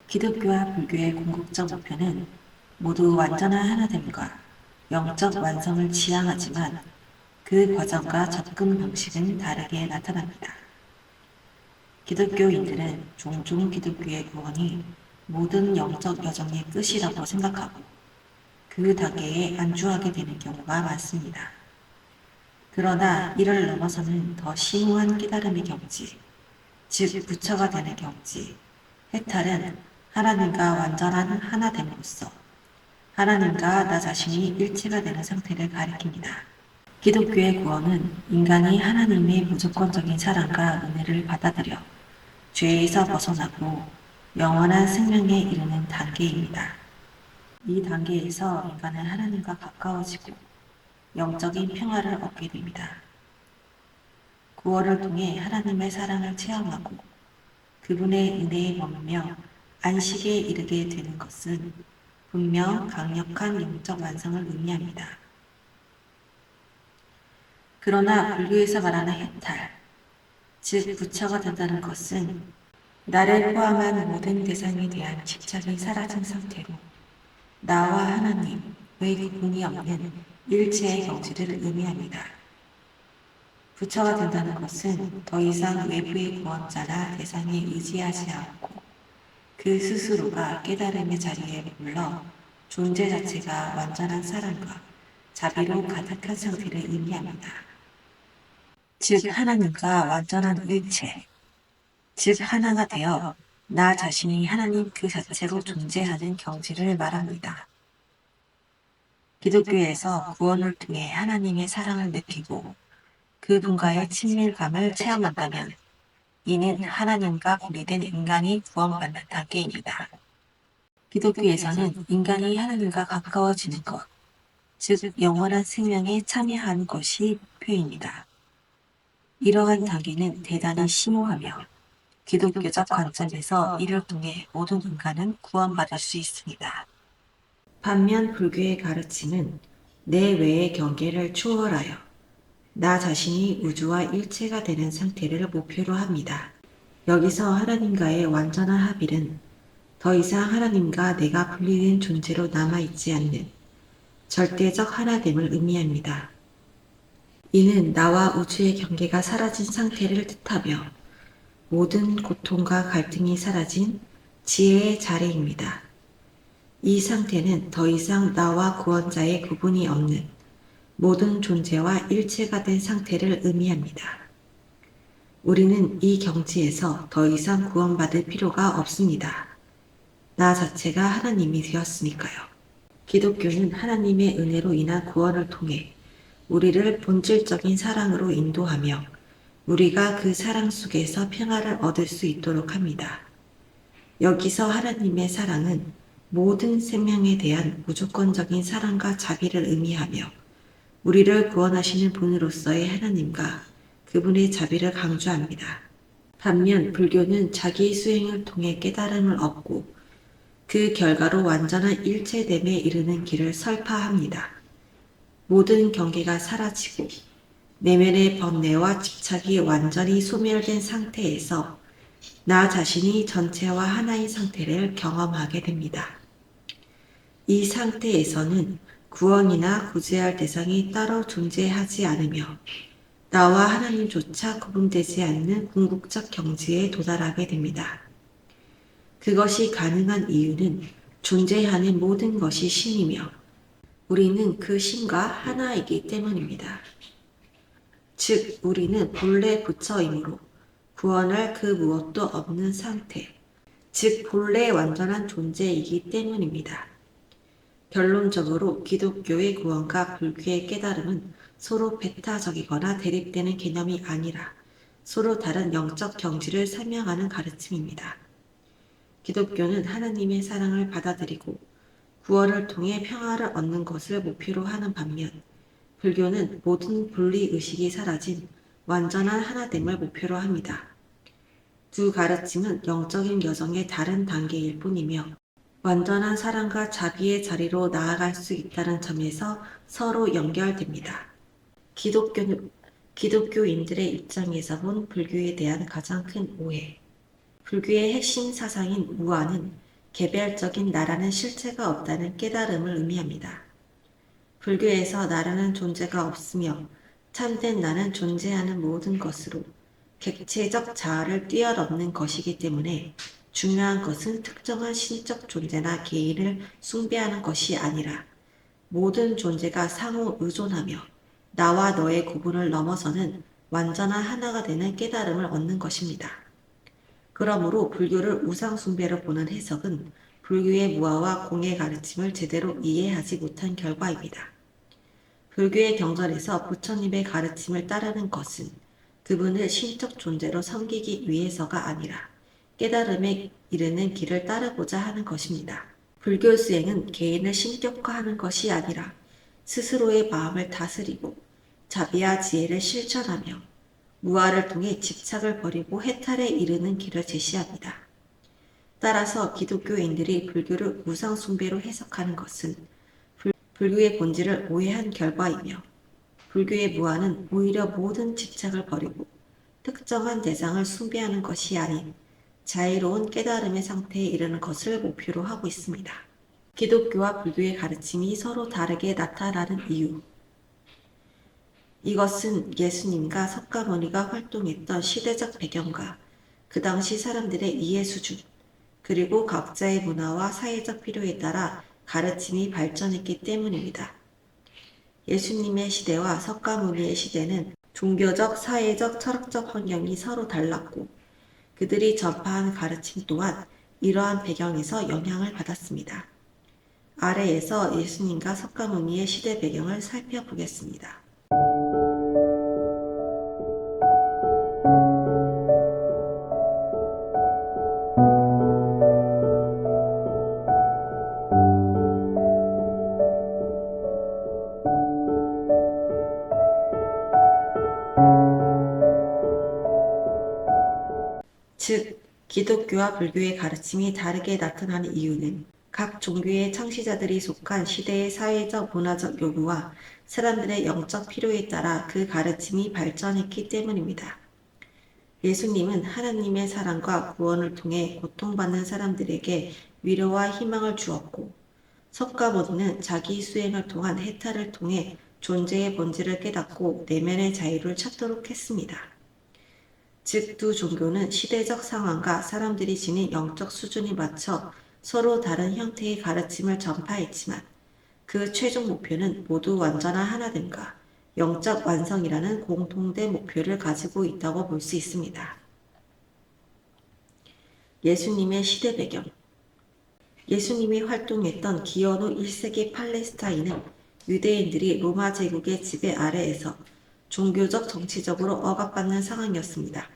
기독교와 불교의 궁극적 목표는 모두 완전한 하나됨과 영적 완성을 지향하지만 그 과정과 접근 방식은 다르게 나타납니다. 기독교인들은 종종 기독교의 구원이 모든 영적 여정의 끝이라고 생각하고 그 단계에 안주하게 되는 경우가 많습니다. 그러나 이를 넘어서는 더 심오한 깨달음의 경지, 즉 부처가 되는 경지, 해탈은 하나님과 완전한 하나됨으로써 하나님과 나 자신이 일체가 되는 상태를 가리킵니다. 기독교의 구원은 인간이 하나님의 무조건적인 사랑과 은혜를 받아들여 죄에서 벗어나고 영원한 생명에 이르는 단계입니다. 이 단계에서 인간은 하나님과 가까워지고 영적인 평화를 얻게 됩니다. 구원을 통해 하나님의 사랑을 체험하고 그분의 은혜에 머물며 안식에 이르게 되는 것은 분명 강력한 영적 완성을 의미합니다. 그러나 불교에서 말하는 해탈, 즉 부처가 된다는 것은 나를 포함한 모든 대상에 대한 집착이 사라진 상태로 나와 하나님의 구분이 없는 일체의 경지를 의미합니다. 부처가 된다는 것은 더 이상 외부의 구원자나 대상에 의지하지 않고 그 스스로가 깨달음의 자리에 머물러 존재 자체가 완전한 사랑과 자비로 가득한 상태를 의미합니다. 즉 하나님과 완전한 일체, 즉 하나가 되어 나 자신이 하나님 그 자체로 존재하는 경지를 말합니다. 기독교에서 구원을 통해 하나님의 사랑을 느끼고 그분과의 친밀감을 체험한다면 이는 하나님과 분리된 인간이 구원받는 단계입니다. 기독교에서는 인간이 하나님과 가까워지는 것, 즉 영원한 생명에 참여하는 것이 목표입니다. 이러한 단계는 대단히 심오하며 기독교적 관점에서 이를 통해 모든 인간은 구원받을 수 있습니다. 반면 불교의 가르침은 내 외의 경계를 초월하여 나 자신이 우주와 일체가 되는 상태를 목표로 합니다. 여기서 하나님과의 완전한 합일은 더 이상 하나님과 내가 분리된 존재로 남아있지 않는 절대적 하나됨을 의미합니다. 이는 나와 우주의 경계가 사라진 상태를 뜻하며 모든 고통과 갈등이 사라진 지혜의 자리입니다. 이 상태는 더 이상 나와 구원자의 구분이 없는 모든 존재와 일체가 된 상태를 의미합니다. 우리는 이 경지에서 더 이상 구원받을 필요가 없습니다. 나 자체가 하나님이 되었으니까요. 기독교는 하나님의 은혜로 인한 구원을 통해 우리를 본질적인 사랑으로 인도하며 우리가 그 사랑 속에서 평화를 얻을 수 있도록 합니다. 여기서 하나님의 사랑은 모든 생명에 대한 무조건적인 사랑과 자비를 의미하며 우리를 구원하시는 분으로서의 하나님과 그분의 자비를 강조합니다. 반면 불교는 자기 수행을 통해 깨달음을 얻고 그 결과로 완전한 일체됨에 이르는 길을 설파합니다. 모든 경계가 사라지고 내면의 번뇌와 집착이 완전히 소멸된 상태에서 나 자신이 전체와 하나인 상태를 경험하게 됩니다. 이 상태에서는 구원이나 구제할 대상이 따로 존재하지 않으며 나와 하나님조차 구분되지 않는 궁극적 경지에 도달하게 됩니다. 그것이 가능한 이유는 존재하는 모든 것이 신이며 우리는 그 신과 하나이기 때문입니다. 즉 우리는 본래 부처이므로 구원할 그 무엇도 없는 상태, 즉 본래 완전한 존재이기 때문입니다. 결론적으로 기독교의 구원과 불교의 깨달음은 서로 배타적이거나 대립되는 개념이 아니라 서로 다른 영적 경지를 설명하는 가르침입니다. 기독교는 하나님의 사랑을 받아들이고 구원을 통해 평화를 얻는 것을 목표로 하는 반면 불교는 모든 분리의식이 사라진 완전한 하나됨을 목표로 합니다. 두 가르침은 영적인 여정의 다른 단계일 뿐이며 완전한 사랑과 자비의 자리로 나아갈 수 있다는 점에서 서로 연결됩니다. 기독교인들의 입장에서 본 불교에 대한 가장 큰 오해. 불교의 핵심 사상인 무아는 개별적인 나라는 실체가 없다는 깨달음을 의미합니다. 불교에서 나라는 존재가 없으며 참된 나는 존재하는 모든 것으로 객체적 자아를 뛰어넘는 것이기 때문에 중요한 것은 특정한 신적 존재나 개인을 숭배하는 것이 아니라 모든 존재가 상호 의존하며 나와 너의 구분을 넘어서는 완전한 하나가 되는 깨달음을 얻는 것입니다. 그러므로 불교를 우상숭배로 보는 해석은 불교의 무아와 공의 가르침을 제대로 이해하지 못한 결과입니다. 불교의 경전에서 부처님의 가르침을 따르는 것은 그분을 신적 존재로 섬기기 위해서가 아니라 깨달음에 이르는 길을 따르고자 하는 것입니다. 불교 수행은 개인을 신격화하는 것이 아니라 스스로의 마음을 다스리고 자비와 지혜를 실천하며 무아를 통해 집착을 버리고 해탈에 이르는 길을 제시합니다. 따라서 기독교인들이 불교를 우상숭배로 해석하는 것은 불교의 본질을 오해한 결과이며 불교의 무아는 오히려 모든 집착을 버리고 특정한 대상을 숭배하는 것이 아닌 자유로운 깨달음의 상태에 이르는 것을 목표로 하고 있습니다. 기독교와 불교의 가르침이 서로 다르게 나타나는 이유. 이것은 예수님과 석가모니가 활동했던 시대적 배경과 그 당시 사람들의 이해 수준, 그리고 각자의 문화와 사회적 필요에 따라 가르침이 발전했기 때문입니다. 예수님의 시대와 석가모니의 시대는 종교적, 사회적, 철학적 환경이 서로 달랐고 그들이 전파한 가르침 또한 이러한 배경에서 영향을 받았습니다. 아래에서 예수님과 석가모니의 시대 배경을 살펴보겠습니다. 즉, 기독교와 불교의 가르침이 다르게 나타나는 이유는 각 종교의 창시자들이 속한 시대의 사회적, 문화적 요구와 사람들의 영적 필요에 따라 그 가르침이 발전했기 때문입니다. 예수님은 하나님의 사랑과 구원을 통해 고통받는 사람들에게 위로와 희망을 주었고, 석가모니는 자기 수행을 통한 해탈을 통해 존재의 본질을 깨닫고 내면의 자유를 찾도록 했습니다. 즉, 두 종교는 시대적 상황과 사람들이 지닌 영적 수준에 맞춰 서로 다른 형태의 가르침을 전파했지만 그 최종 목표는 모두 완전한 하나됨과 영적 완성이라는 공통된 목표를 가지고 있다고 볼 수 있습니다. 예수님의 시대 배경. 예수님이 활동했던 기원 후 1세기 팔레스타인은 유대인들이 로마 제국의 지배 아래에서 종교적, 정치적으로 억압받는 상황이었습니다.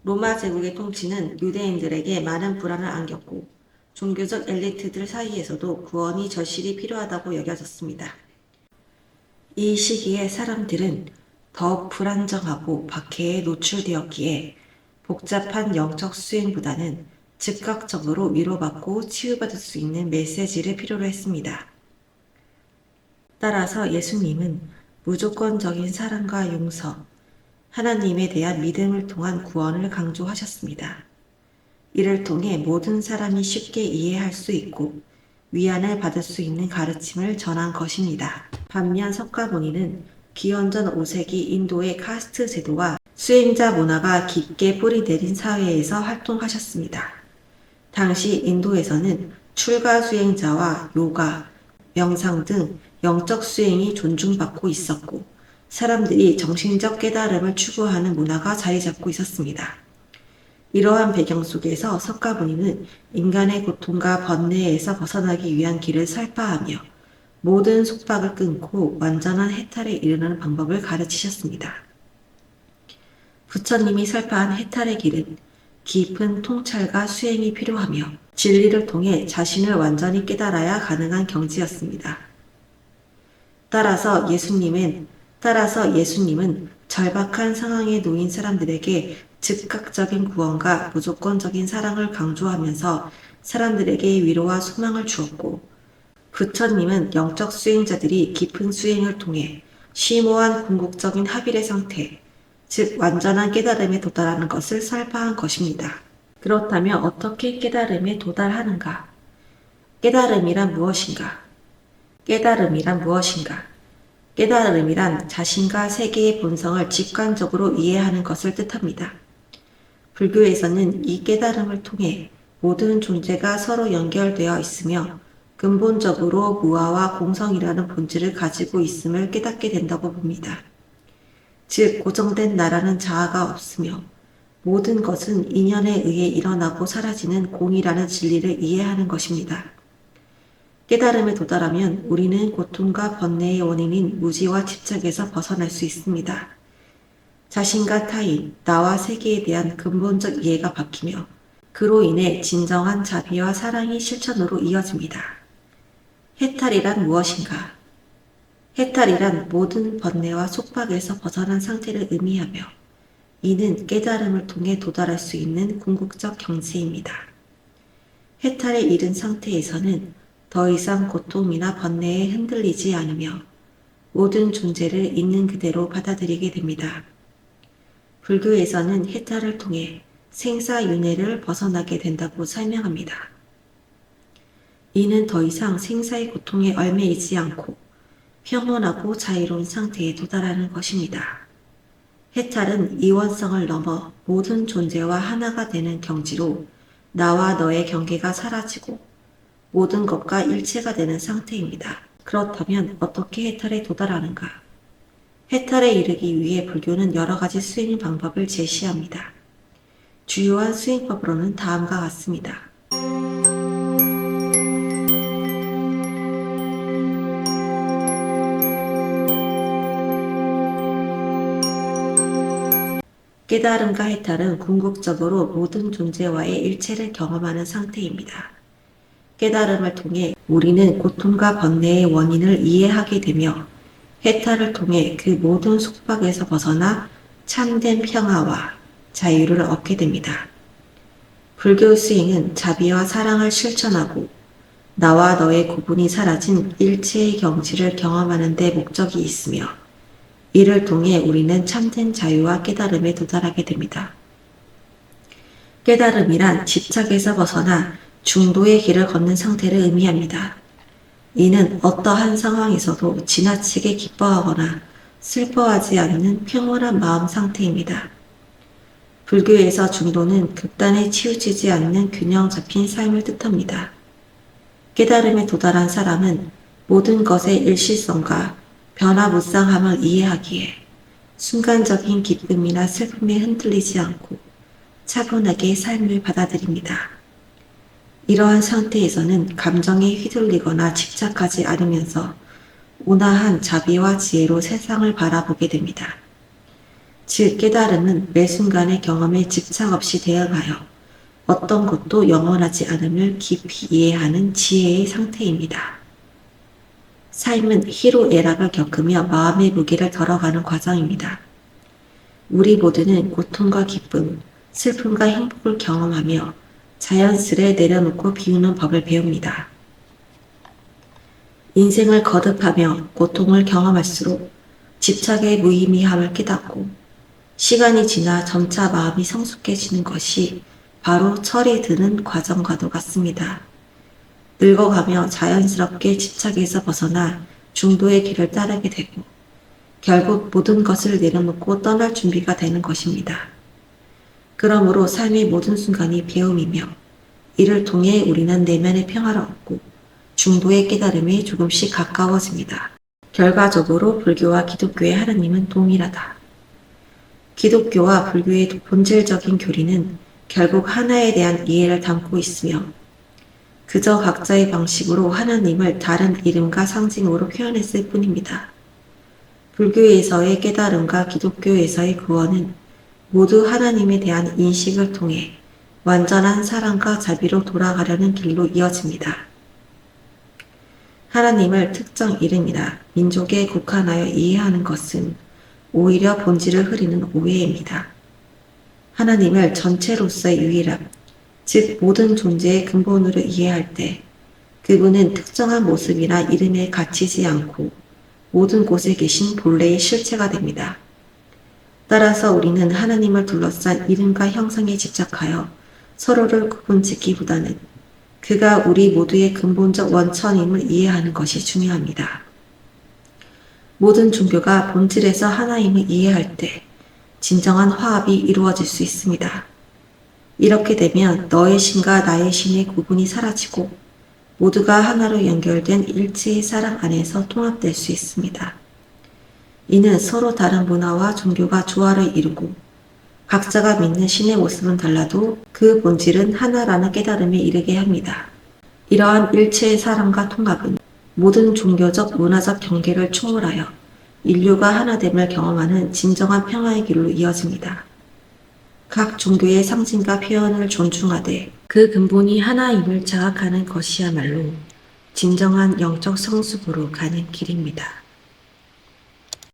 로마 제국의 통치는 유대인들에게 많은 불안을 안겼고 종교적 엘리트들 사이에서도 구원이 절실히 필요하다고 여겨졌습니다. 이 시기에 사람들은 더욱 불안정하고 박해에 노출되었기에 복잡한 영적 수행보다는 즉각적으로 위로받고 치유받을 수 있는 메시지를 필요로 했습니다. 따라서 예수님은 무조건적인 사랑과 용서, 하나님에 대한 믿음을 통한 구원을 강조하셨습니다. 이를 통해 모든 사람이 쉽게 이해할 수 있고 위안을 받을 수 있는 가르침을 전한 것입니다. 반면 석가모니는 기원전 5세기 인도의 카스트 제도와 수행자 문화가 깊게 뿌리내린 사회에서 활동하셨습니다. 당시 인도에서는 출가 수행자와 요가, 명상 등 영적 수행이 존중받고 있었고 사람들이 정신적 깨달음을 추구하는 문화가 자리 잡고 있었습니다. 이러한 배경 속에서 석가모니는 인간의 고통과 번뇌에서 벗어나기 위한 길을 설파하며 모든 속박을 끊고 완전한 해탈에 이르는 방법을 가르치셨습니다. 부처님이 설파한 해탈의 길은 깊은 통찰과 수행이 필요하며 진리를 통해 자신을 완전히 깨달아야 가능한 경지였습니다. 따라서 예수님은 절박한 상황에 놓인 사람들에게 즉각적인 구원과 무조건적인 사랑을 강조하면서 사람들에게 위로와 소망을 주었고, 부처님은 영적 수행자들이 깊은 수행을 통해 심오한 궁극적인 합일의 상태, 즉 완전한 깨달음에 도달하는 것을 설파한 것입니다. 그렇다면 어떻게 깨달음에 도달하는가? 깨달음이란 무엇인가? 깨달음이란 무엇인가? 깨달음이란 자신과 세계의 본성을 직관적으로 이해하는 것을 뜻합니다. 불교에서는 이 깨달음을 통해 모든 존재가 서로 연결되어 있으며 근본적으로 무아와 공성이라는 본질을 가지고 있음을 깨닫게 된다고 봅니다. 즉, 고정된 나라는 자아가 없으며 모든 것은 인연에 의해 일어나고 사라지는 공이라는 진리를 이해하는 것입니다. 깨달음에 도달하면 우리는 고통과 번뇌의 원인인 무지와 집착에서 벗어날 수 있습니다. 자신과 타인, 나와 세계에 대한 근본적 이해가 바뀌며 그로 인해 진정한 자비와 사랑이 실천으로 이어집니다. 해탈이란 무엇인가? 해탈이란 모든 번뇌와 속박에서 벗어난 상태를 의미하며 이는 깨달음을 통해 도달할 수 있는 궁극적 경지입니다. 해탈에 이른 상태에서는 더 이상 고통이나 번뇌에 흔들리지 않으며 모든 존재를 있는 그대로 받아들이게 됩니다. 불교에서는 해탈을 통해 생사윤회를 벗어나게 된다고 설명합니다. 이는 더 이상 생사의 고통에 얽매이지 않고 평온하고 자유로운 상태에 도달하는 것입니다. 해탈은 이원성을 넘어 모든 존재와 하나가 되는 경지로 나와 너의 경계가 사라지고 모든 것과 일체가 되는 상태입니다. 그렇다면 어떻게 해탈에 도달하는가? 해탈에 이르기 위해 불교는 여러 가지 수행 방법을 제시합니다. 주요한 수행법으로는 다음과 같습니다. 깨달음과 해탈은 궁극적으로 모든 존재와의 일체를 경험하는 상태입니다. 깨달음을 통해 우리는 고통과 번뇌의 원인을 이해하게 되며 해탈을 통해 그 모든 속박에서 벗어나 참된 평화와 자유를 얻게 됩니다. 불교 수행은 자비와 사랑을 실천하고 나와 너의 구분이 사라진 일체의 경지를 경험하는 데 목적이 있으며 이를 통해 우리는 참된 자유와 깨달음에 도달하게 됩니다. 깨달음이란 집착에서 벗어나 중도의 길을 걷는 상태를 의미합니다. 이는 어떠한 상황에서도 지나치게 기뻐하거나 슬퍼하지 않는 평온한 마음 상태입니다. 불교에서 중도는 극단에 치우치지 않는 균형 잡힌 삶을 뜻합니다. 깨달음에 도달한 사람은 모든 것의 일시성과 변화무쌍함을 이해하기에 순간적인 기쁨이나 슬픔에 흔들리지 않고 차분하게 삶을 받아들입니다. 이러한 상태에서는 감정에 휘둘리거나 집착하지 않으면서 온화한 자비와 지혜로 세상을 바라보게 됩니다. 즉, 깨달음은 매 순간의 경험에 집착 없이 대응하여 어떤 것도 영원하지 않음을 깊이 이해하는 지혜의 상태입니다. 삶은 희로애락을 겪으며 마음의 무게를 덜어가는 과정입니다. 우리 모두는 고통과 기쁨, 슬픔과 행복을 경험하며 자연스레 내려놓고 비우는 법을 배웁니다. 인생을 거듭하며 고통을 경험할수록 집착의 무의미함을 깨닫고 시간이 지나 점차 마음이 성숙해지는 것이 바로 철이 드는 과정과도 같습니다. 늙어가며 자연스럽게 집착에서 벗어나 중도의 길을 따르게 되고 결국 모든 것을 내려놓고 떠날 준비가 되는 것입니다. 그러므로 삶의 모든 순간이 배움이며 이를 통해 우리는 내면의 평화를 얻고 중도의 깨달음에 조금씩 가까워집니다. 결과적으로 불교와 기독교의 하나님은 동일하다. 기독교와 불교의 본질적인 교리는 결국 하나에 대한 이해를 담고 있으며 그저 각자의 방식으로 하나님을 다른 이름과 상징으로 표현했을 뿐입니다. 불교에서의 깨달음과 기독교에서의 구원은 모두 하나님에 대한 인식을 통해 완전한 사랑과 자비로 돌아가려는 길로 이어집니다. 하나님을 특정 이름이나 민족에 국한하여 이해하는 것은 오히려 본질을 흐리는 오해입니다. 하나님을 전체로서의 유일함, 즉 모든 존재의 근본으로 이해할 때 그분은 특정한 모습이나 이름에 갇히지 않고 모든 곳에 계신 본래의 실체가 됩니다. 따라서 우리는 하나님을 둘러싼 이름과 형상에 집착하여 서로를 구분짓기보다는 그가 우리 모두의 근본적 원천임을 이해하는 것이 중요합니다. 모든 종교가 본질에서 하나임을 이해할 때 진정한 화합이 이루어질 수 있습니다. 이렇게 되면 너의 신과 나의 신의 구분이 사라지고 모두가 하나로 연결된 일체의 사랑 안에서 통합될 수 있습니다. 이는 서로 다른 문화와 종교가 조화를 이루고 각자가 믿는 신의 모습은 달라도 그 본질은 하나라는 깨달음에 이르게 합니다. 이러한 일체의 사랑과 통합은 모든 종교적 문화적 경계를 초월하여 인류가 하나됨을 경험하는 진정한 평화의 길로 이어집니다. 각 종교의 상징과 표현을 존중하되 그 근본이 하나임을 자각하는 것이야말로 진정한 영적 성숙으로 가는 길입니다.